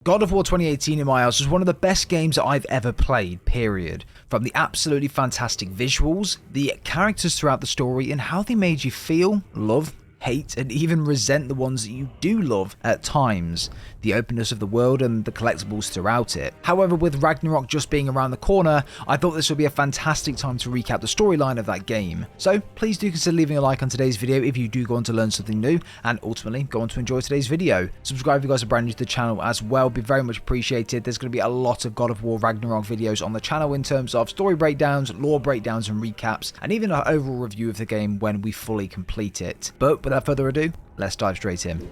God of War 2018 in my eyes was one of the best games that I've ever played, period. From the absolutely fantastic visuals, the characters throughout the story, and how they made you feel, love, hate, and even resent the ones that you do love at times, the openness of the world and the collectibles throughout it. However, with Ragnarok just being around the corner, I thought this would be a fantastic time to recap the storyline of that game. So please do consider leaving a like on today's video if you do go on to learn something new, and ultimately go on to enjoy today's video. Subscribe if you guys are brand new to the channel as well, be very much appreciated. There's going to be a lot of God of War Ragnarok videos on the channel in terms of story breakdowns, lore breakdowns and recaps, and even an overall review of the game when we fully complete it. But without further ado, let's dive straight in.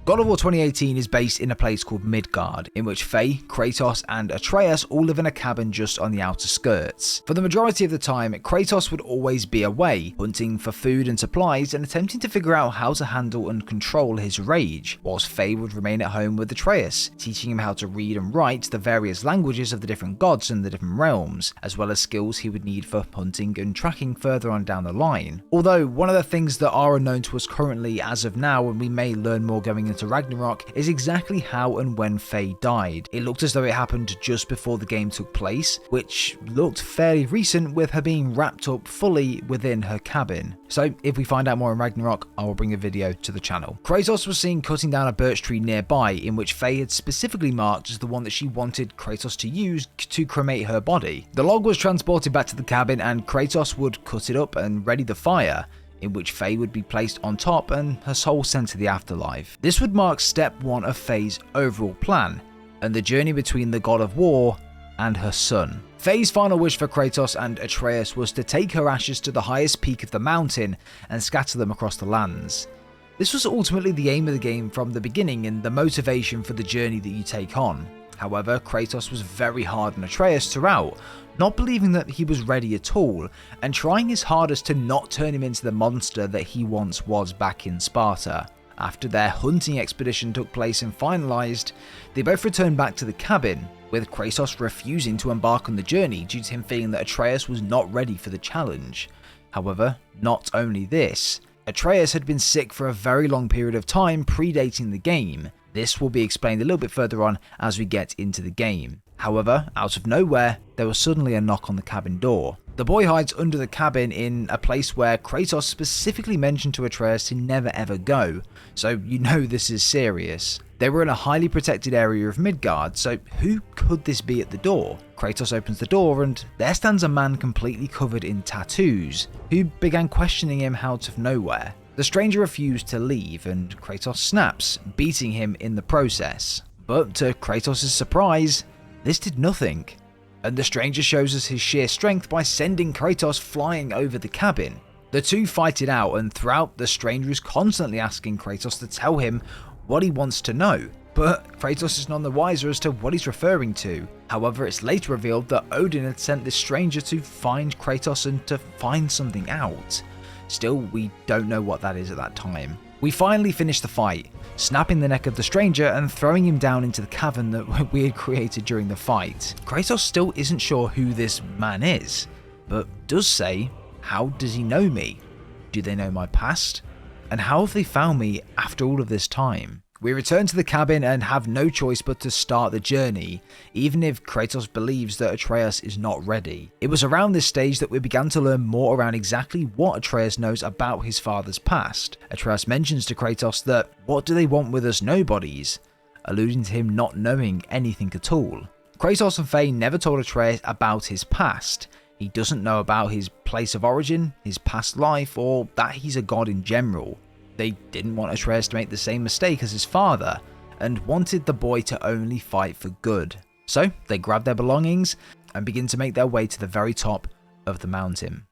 God of War 2018 is based in a place called Midgard, in which Faye, Kratos and Atreus all live in a cabin just on the outer skirts. For the majority of the time, Kratos would always be away, hunting for food and supplies and attempting to figure out how to handle and control his rage, whilst Faye would remain at home with Atreus, teaching him how to read and write the various languages of the different gods and the different realms, as well as skills he would need for hunting and tracking further on down the line. Although, one of the things that are unknown to us currently as of now, and we may learn more going into Ragnarok, is exactly how and when Faye died. It looked as though it happened just before the game took place, which looked fairly recent with her being wrapped up fully within her cabin. So if we find out more in Ragnarok, I will bring a video to the channel. Kratos was seen cutting down a birch tree nearby, in which Faye had specifically marked as the one that she wanted Kratos to use to cremate her body. The log was transported back to the cabin and Kratos would cut it up and ready the fire, in which Faye would be placed on top and her soul sent to the afterlife. This would mark step one of Faye's overall plan, and the journey between the God of War and her son. Faye's final wish for Kratos and Atreus was to take her ashes to the highest peak of the mountain and scatter them across the lands. This was ultimately the aim of the game from the beginning and the motivation for the journey that you take on. However, Kratos was very hard on Atreus throughout, not believing that he was ready at all, and trying his hardest to not turn him into the monster that he once was back in Sparta. After their hunting expedition took place and finalized, they both returned back to the cabin, with Kratos refusing to embark on the journey due to him feeling that Atreus was not ready for the challenge. However, not only this, Atreus had been sick for a very long period of time predating the game. This will be explained a little bit further on as we get into the game. However, out of nowhere, there was suddenly a knock on the cabin door. The boy hides under the cabin in a place where Kratos specifically mentioned to Atreus to never ever go, so you know this is serious. They were in a highly protected area of Midgard, so who could this be at the door? Kratos opens the door and there stands a man completely covered in tattoos, who began questioning him out of nowhere. The stranger refused to leave and Kratos snaps, beating him in the process. But to Kratos' surprise, this did nothing, and the stranger shows us his sheer strength by sending Kratos flying over the cabin. The two fight it out, and throughout, the stranger is constantly asking Kratos to tell him what he wants to know, but Kratos is none the wiser as to what he's referring to. However, it's later revealed that Odin had sent this stranger to find Kratos and to find something out. Still, we don't know what that is at that time. We finally finish the fight, snapping the neck of the stranger and throwing him down into the cavern that we had created during the fight. Kratos still isn't sure who this man is, but does say, how does he know me? Do they know my past? And how have they found me after all of this time? We return to the cabin and have no choice but to start the journey, even if Kratos believes that Atreus is not ready. It was around this stage that we began to learn more around exactly what Atreus knows about his father's past. Atreus mentions to Kratos that, what do they want with us nobodies? Alluding to him not knowing anything at all. Kratos and Faye never told Atreus about his past. He doesn't know about his place of origin, his past life, or that he's a god in general. They didn't want Atreus to make the same mistake as his father, and wanted the boy to only fight for good. So they grab their belongings and begin to make their way to the very top of the mountain.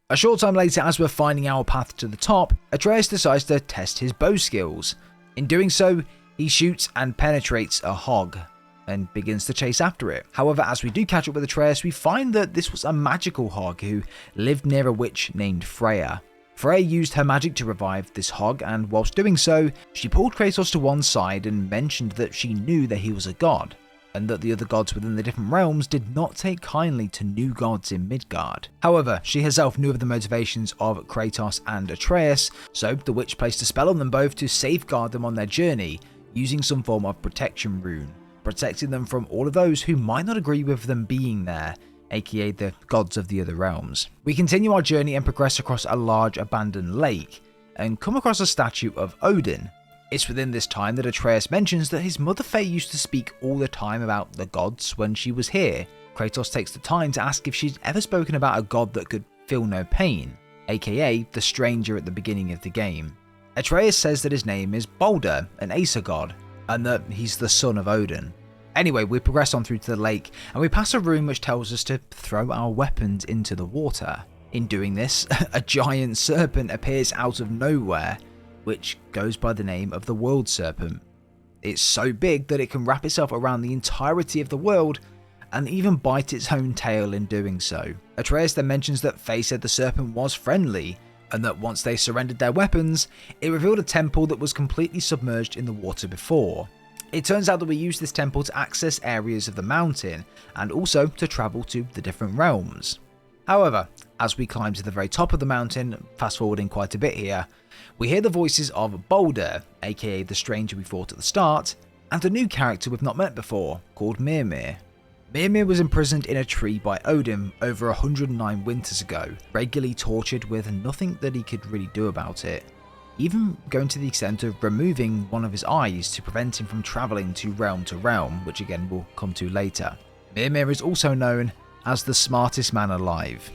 A short time later, as we're finding our path to the top, Atreus decides to test his bow skills. In doing so, he shoots and penetrates a hog, and begins to chase after it. However, as we do catch up with Atreus, we find that this was a magical hog who lived near a witch named Freya. Freya used her magic to revive this hog, and whilst doing so, she pulled Kratos to one side and mentioned that she knew that he was a god, and that the other gods within the different realms did not take kindly to new gods in Midgard. However, she herself knew of the motivations of Kratos and Atreus, so the witch placed a spell on them both to safeguard them on their journey, using some form of protection rune, protecting them from all of those who might not agree with them being there, aka the gods of the other realms. We continue our journey and progress across a large abandoned lake, and come across a statue of Odin. It's within this time that Atreus mentions that his mother Faye used to speak all the time about the gods when she was here. Kratos takes the time to ask if she's ever spoken about a god that could feel no pain, aka the stranger at the beginning of the game. Atreus says that his name is Boulder, an Aesir god, and that he's the son of Odin. Anyway, we progress on through to the lake, and we pass a room which tells us to throw our weapons into the water. In doing this, a giant serpent appears out of nowhere, which goes by the name of the World Serpent. It's so big that it can wrap itself around the entirety of the world, and even bite its own tail in doing so. Atreus then mentions that Faye said the serpent was friendly, and that once they surrendered their weapons, it revealed a temple that was completely submerged in the water before. It turns out that we use this temple to access areas of the mountain, and also to travel to the different realms. However, as we climb to the very top of the mountain, fast forwarding quite a bit here, we hear the voices of Boulder, aka the stranger we fought at the start, and a new character we've not met before, called Mimir. Mimir was imprisoned in a tree by Odin over 109 winters ago, regularly tortured with nothing that he could really do about it, even going to the extent of removing one of his eyes to prevent him from travelling to realm, which again we'll come to later. Mimir is also known as the smartest man alive.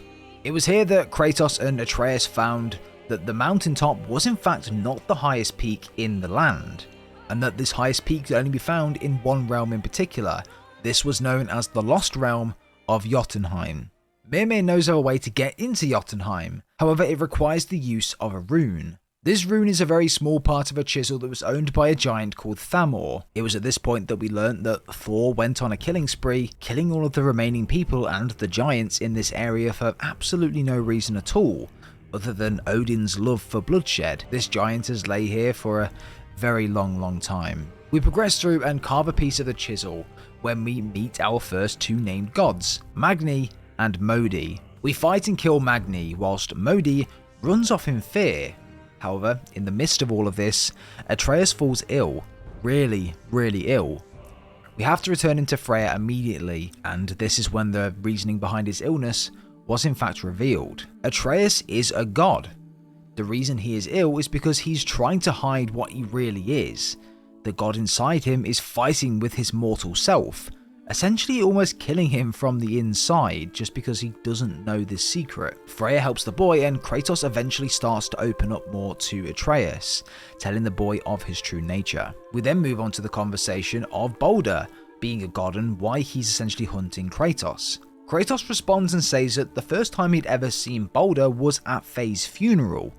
It was here that Kratos and Atreus found that the mountaintop was in fact not the highest peak in the land, and that this highest peak could only be found in one realm in particular. This was known as the Lost Realm of Yachtenheim. Mimir knows of a way to get into Yachtenheim, however it requires the use of a rune. This rune is a very small part of a chisel that was owned by a giant called Thamor. It was at this point that we learnt that Thor went on a killing spree, killing all of the remaining people and the giants in this area for absolutely no reason at all, other than Odin's love for bloodshed. This giant has lay here for a very long time. We progress through and carve a piece of the chisel when we meet our first two named gods, Magni and Modi. We fight and kill Magni whilst Modi runs off in fear. However, in the midst of all of this, Atreus falls ill, really ill. We have to return him to Freya immediately, and this is when the reasoning behind his illness was in fact revealed. Atreus is a god. The reason he is ill is because he's trying to hide what he really is. The god inside him is fighting with his mortal self, essentially almost killing him from the inside just because he doesn't know this secret. Freya helps the boy, and Kratos eventually starts to open up more to Atreus, telling the boy of his true nature. We then move on to the conversation of Boulder being a god and why he's essentially hunting Kratos. Kratos responds and says that the first time he'd ever seen Boulder was at Faye's funeral,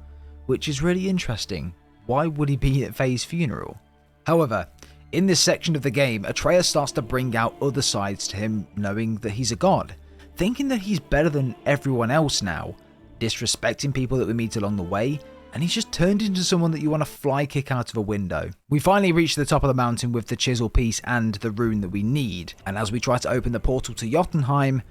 which is really interesting. Why would he be at Faye's funeral? However, in this section of the game, Atreus starts to bring out other sides to him, knowing that he's a god, thinking that he's better than everyone else now, disrespecting people that we meet along the way, and he's just turned into someone that you want to fly kick out of a window. We finally reach the top of the mountain with the chisel piece and the rune that we need, and as we try to open the portal to Yachtenheim,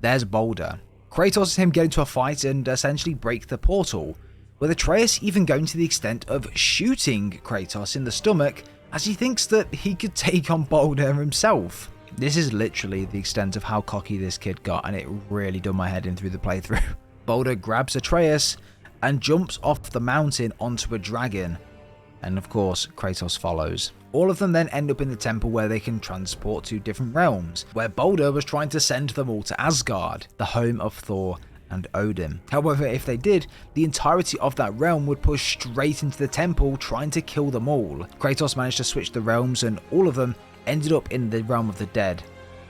there's Boulder. Kratos and him get into a fight and essentially break the portal, with Atreus even going to the extent of shooting Kratos in the stomach as he thinks that he could take on Boulder himself. This is literally the extent of how cocky this kid got, and it really done my head in through the playthrough. Boulder grabs Atreus and jumps off the mountain onto a dragon, and of course Kratos follows. All of them then end up in the temple where they can transport to different realms, where Boulder was trying to send them all to Asgard, the home of Thor and Odin. However, if they did, the entirety of that realm would push straight into the temple, trying to kill them all. Kratos managed to switch the realms, and all of them ended up in the realm of the dead,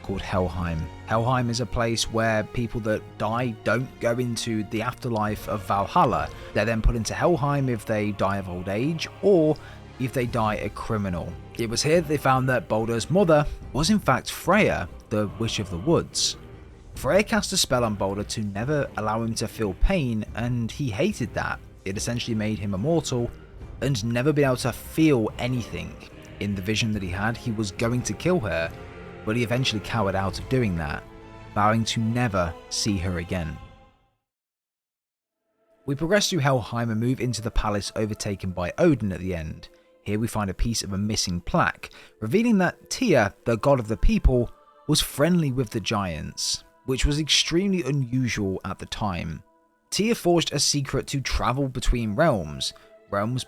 called Helheim. Helheim is a place where people that die don't go into the afterlife of Valhalla. They're then put into Helheim if they die of old age, or if they die a criminal. It was here that they found that Boulder's mother was in fact Freya, the Witch of the Woods. Freya cast a spell on Boulder to never allow him to feel pain, and he hated that. It essentially made him immortal and never be able to feel anything. In the vision that he had, he was going to kill her, but he eventually cowered out of doing that, vowing to never see her again. We progress through Helheim and move into the palace overtaken by Odin at the end. Here we find a piece of a missing plaque, revealing that Tyr, the god of the people, was friendly with the giants, which was extremely unusual at the time. Tyr forged a secret to travel between realms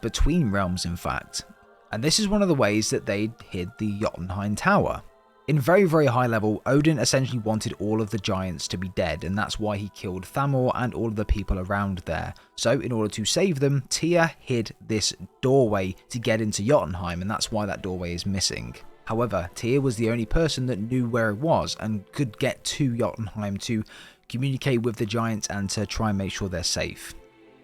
between realms in fact, and this is one of the ways that they hid the Yachtenheim tower. In very high level, Odin essentially wanted all of the giants to be dead, and that's why he killed Thamor and all of the people around there. So in order to save them, Tyr hid this doorway to get into Yachtenheim, and that's why that doorway is missing. However, Tyr was the only person that knew where it was and could get to Yachtenheim to communicate with the giants and to try and make sure they're safe.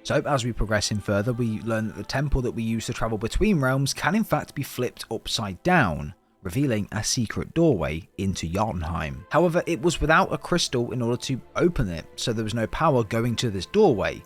So as we progress in further, we learn that the temple that we use to travel between realms can in fact be flipped upside down, revealing a secret doorway into Yachtenheim. However, it was without a crystal in order to open it, so there was no power going to this doorway.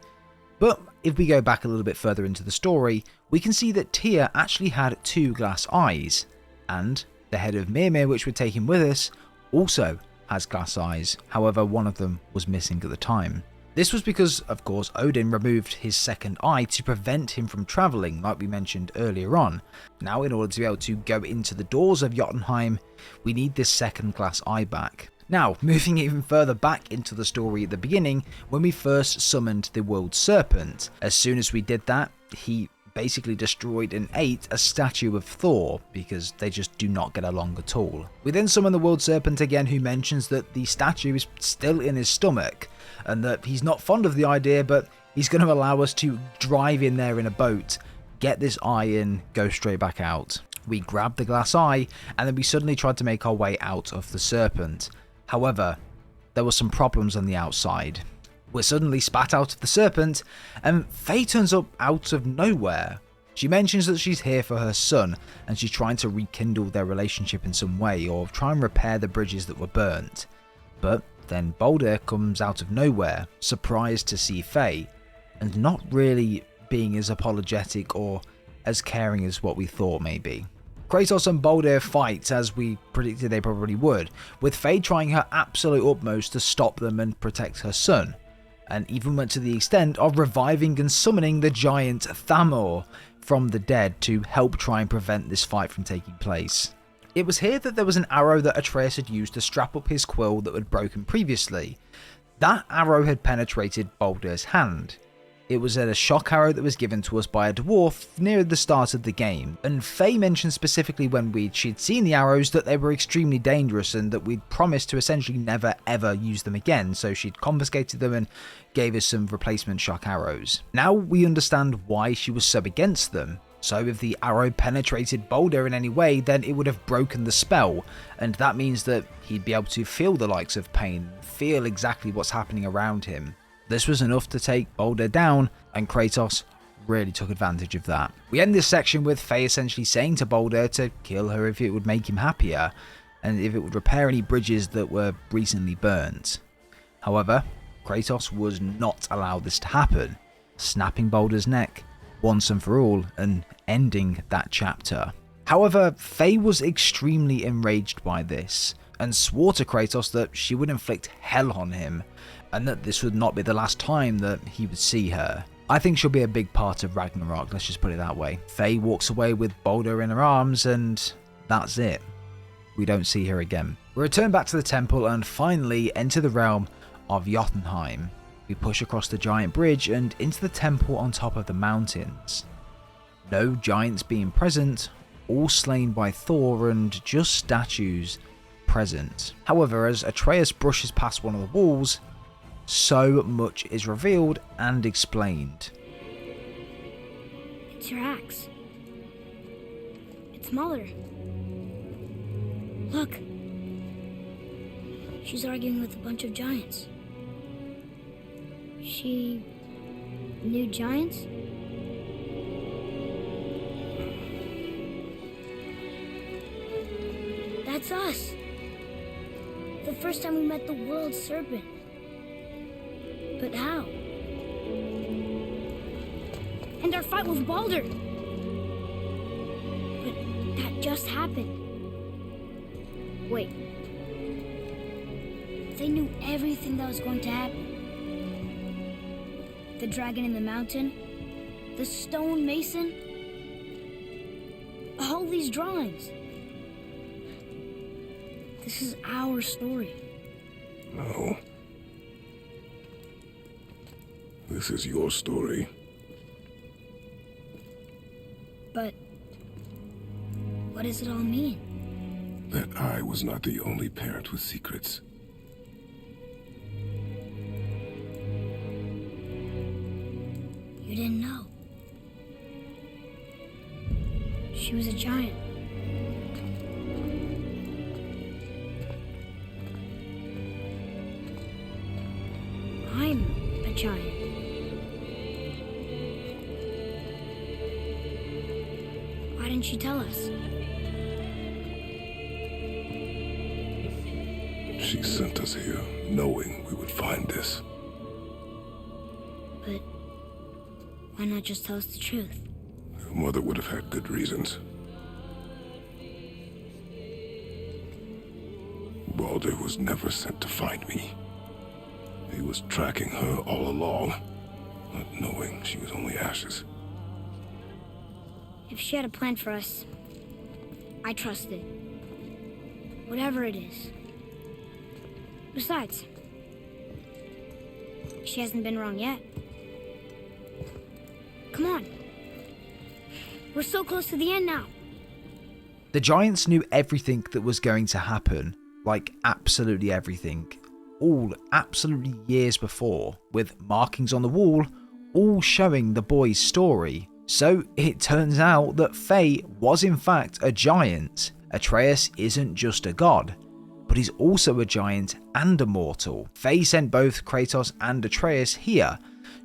But if we go back a little bit further into the story, we can see that Tyr actually had 2 glass eyes, and the head of Mimir, which we're taking with us, also has glass eyes. However, one of them was missing at the time. This was because, of course, Odin removed his second eye to prevent him from travelling, like we mentioned earlier on. Now, in order to be able to go into the doors of Yachtenheim, we need this second glass eye back. Now, moving even further back into the story at the beginning, when we first summoned the world serpent. As soon as we did that, he basically destroyed and ate a statue of Thor, because they just do not get along at all. We then summon the world serpent again, who mentions that the statue is still in his stomach, and that he's not fond of the idea, but he's going to allow us to drive in there in a boat, get this eye in, go straight back out. We grabbed the glass eye, and then we suddenly tried to make our way out of the serpent. However, there were some problems on the outside. We're suddenly spat out of the serpent, and Faye turns up out of nowhere. She mentions that she's here for her son, and she's trying to rekindle their relationship in some way, or try and repair the bridges that were burnt. But then Boulder comes out of nowhere, surprised to see Faye, and not really being as apologetic or as caring as what we thought maybe. Kratos and Boulder fight as we predicted they probably would, with Faye trying her absolute utmost to stop them and protect her son, and even went to the extent of reviving and summoning the giant Thamor from the dead to help try and prevent this fight from taking place. It was here that there was an arrow that Atreus had used to strap up his quill that had broken previously. That arrow had penetrated Boulder's hand. It was a shock arrow that was given to us by a dwarf near the start of the game, and Faye mentioned specifically when she'd seen the arrows that they were extremely dangerous and that we'd promised to essentially never ever use them again, so she'd confiscated them and gave us some replacement shock arrows. Now we understand why she was so against them. So if the arrow penetrated Boulder in any way, then it would have broken the spell, and that means that he'd be able to feel the likes of pain, feel exactly what's happening around him. This was enough to take Boulder down, and Kratos really took advantage of that. We end this section with Faye essentially saying to Boulder to kill her if it would make him happier, and if it would repair any bridges that were recently burnt. However, Kratos was not allowed this to happen, snapping Boulder's neck once and for all, and ending that chapter. However, Faye was extremely enraged by this, and swore to Kratos that she would inflict hell on him, and that this would not be the last time that he would see her. I think she'll be a big part of Ragnarok, let's just put it that way. Faye walks away with Boulder in her arms, and that's it. We don't see her again. We return back to the temple and finally enter the realm of Yachtenheim. We push across the giant bridge and into the temple on top of the mountains. No giants being present, all slain by Thor, and just statues present. However, as Atreus brushes past one of the walls, so much is revealed and explained. It's your axe. It's smaller. Look. She's arguing with a bunch of giants. She knew giants? That's us. The first time we met the world serpent. But how? And our fight with Boulder. But that just happened. Wait. They knew everything that was going to happen. The dragon in the mountain, the stone mason. All these drawings. This is our story. No. This is your story. But what does it all mean? That I was not the only parent with secrets. You didn't know. She was a giant. I'm a giant. Why didn't she tell us? She sent us here, knowing we would find this. But why not just tell us the truth? Your mother would have had good reasons. Boulder was never sent to find me. He was tracking her all along, not knowing she was only ashes. If she had a plan for us, I trust it. Whatever it is. Besides, she hasn't been wrong yet. Come on. We're so close to the end now. The giants knew everything that was going to happen, like absolutely everything, all absolutely years before, with markings on the wall, all showing the boy's story. So it turns out that Faye was in fact a giant. Atreus isn't just a god, but he's also a giant and a mortal. Faye sent both Kratos and Atreus here,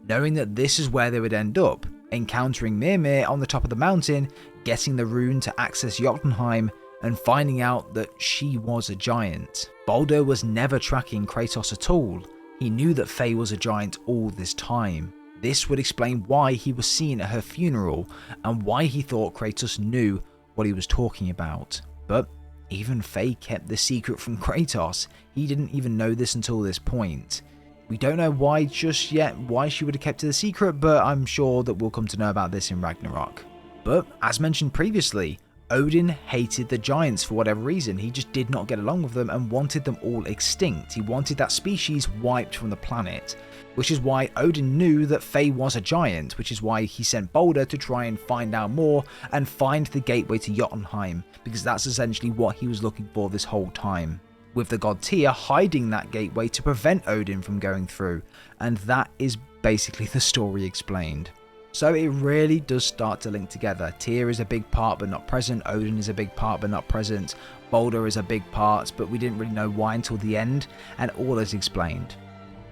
knowing that this is where they would end up, encountering Mimir on the top of the mountain, getting the rune to access Yachtenheim, and finding out that she was a giant. Boulder was never tracking Kratos at all. He knew that Faye was a giant all this time. This would explain why he was seen at her funeral and why he thought Kratos knew what he was talking about. But even Faye kept the secret from Kratos. He didn't even know this until this point. We don't know why just yet, why she would have kept it a secret, but I'm sure that we'll come to know about this in Ragnarok. But as mentioned previously, Odin hated the giants for whatever reason. He just did not get along with them and wanted them all extinct. He wanted that species wiped from the planet, which is why Odin knew that Faye was a giant, which is why he sent Boulder to try and find out more and find the gateway to Jotunheim, because that's essentially what he was looking for this whole time, with the god Tyr hiding that gateway to prevent Odin from going through, and that is basically the story explained. So it really does start to link together. Tyr is a big part but not present, Odin is a big part but not present, Boulder is a big part, but we didn't really know why until the end, and all is explained.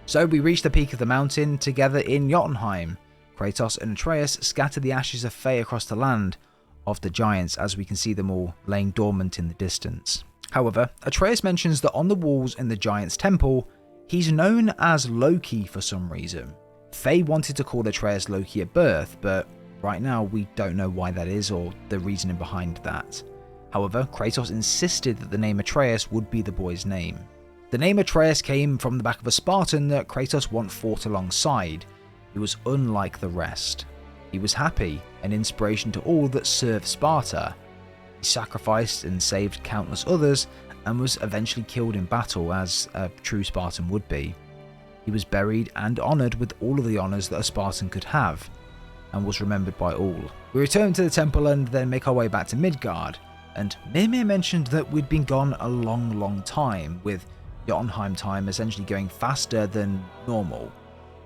So we reach the peak of the mountain together in Jotunheim. Kratos and Atreus scatter the ashes of Faye across the land of the giants as we can see them all laying dormant in the distance. However, Atreus mentions that on the walls in the giant's temple, he's known as Loki for some reason. Faye wanted to call Atreus Loki at birth, but right now we don't know why that is or the reasoning behind that. However, Kratos insisted that the name Atreus would be the boy's name. The name Atreus came from the back of a Spartan that Kratos once fought alongside. He was unlike the rest. He was happy, an inspiration to all that served Sparta. He sacrificed and saved countless others and was eventually killed in battle as a true Spartan would be. He was buried and honoured with all of the honours that a Spartan could have, and was remembered by all. We return to the temple and then make our way back to Midgard, and Mimir mentioned that we'd been gone a long time, with Jotunheim time essentially going faster than normal,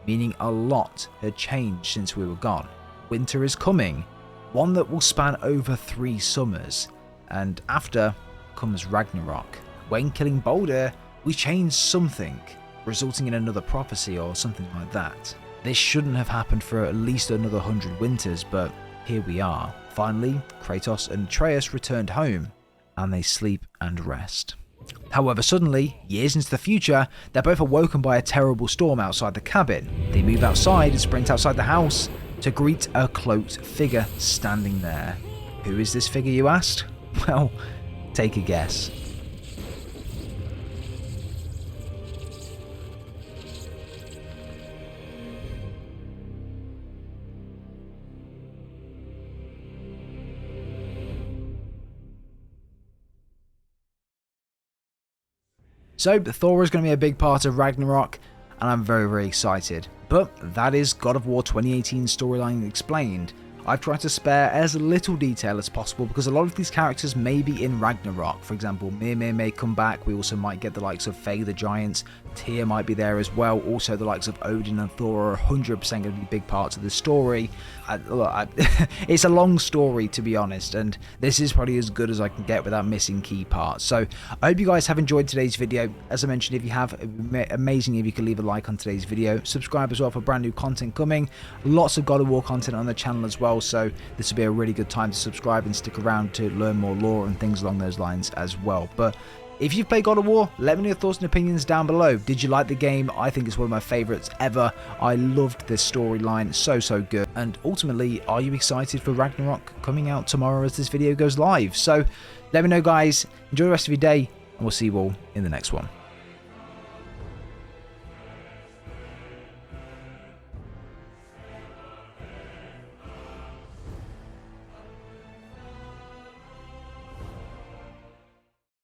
meaning a lot had changed since we were gone. Winter is coming, one that will span over 3 summers, and after comes Ragnarok. When killing Boulder, we changed something, resulting in another prophecy or something like that. This shouldn't have happened for at least another 100 winters, but here we are. Finally, Kratos and Atreus returned home, and they sleep and rest. However, suddenly, years into the future, they're both awoken by a terrible storm outside the cabin. They move outside and sprint outside the house to greet a cloaked figure standing there. Who is this figure, you asked? Well, take a guess. So Thor is going to be a big part of Ragnarok, and I'm very, very excited. But that is God of War 2018 storyline explained. I've tried to spare as little detail as possible because a lot of these characters may be in Ragnarok. For example, Mimir may come back. We also might get the likes of Faye the Giant. Tyr might be there as well. Also, the likes of Odin and Thor are 100% going to be big parts of the story. It's a long story, to be honest, and this is probably as good as I can get without missing key parts. So I hope you guys have enjoyed today's video. As I mentioned, if you have, it would be amazing if you could leave a like on today's video. Subscribe as well for brand new content coming. Lots of God of War content on the channel as well, so this will be a really good time to subscribe and stick around to learn more lore and things along those lines as well. But if you've played God of War, let me know your thoughts and opinions down below. Did you like the game? I think it's one of my favourites ever. I loved this storyline, so good. And ultimately, are you excited for Ragnarok coming out tomorrow as this video goes live? So let me know, guys. Enjoy the rest of your day, and we'll see you all in the next one.